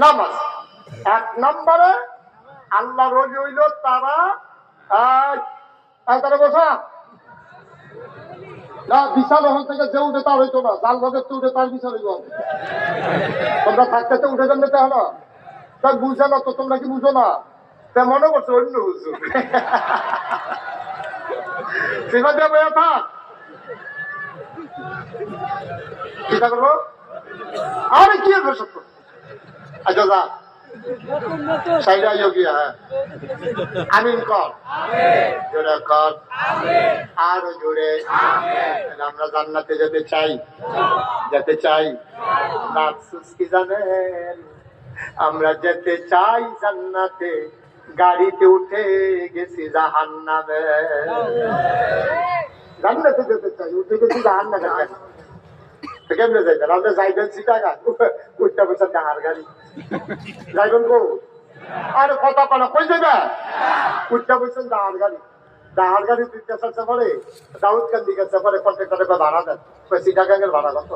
নামাজ। এক নম্বরে আল্লাহ রলি হইল তারা তারা বসা না, বিশাল ওখান থেকে যে উঠে তার হইতো না, জাল ভাগের তো উঠে তার বিশাল হইব। তোমরা থাকতে তো উঠে জন্য হলো তার বুঝে না, তো তোমরা কি বুঝো না? তা মনে করছো অন্য বুঝো সেবা দিয়ে বইয়া থাক, চিন্তা করবো আরে কি হবে সত্য। আচ্ছা যা সাইডা গিয়া, হ্যাঁ আমিন কর, জোরে কর, আরো জোরে। আমরা জান্নাতে যেতে চাই, যেতে চাই। আফসোস কি জানেন, আমরা যেতে চাই জান্নাতে, গাড়িতে উঠে গেছি জাহান্নামে। জান্নাতে যেতে চাই, উঠে গেছি জাহান্নামে। কেমনে যাইবেন? আপনি যাইবেন চিটাগা, উঠতে বসে ডাহার গাড়ি যাইবেন গো। আর কথা পানা কই যাবে? উঠতে বসেন ডাহার গাড়ি, ডাহার গাড়ি জিজ্ঞাসা পরে দাউদ কান্দি গেছে পরে কন্ট্রাক্টরে ভাড়া দেন, চিটাগাঙ্গের ভাড়া কত?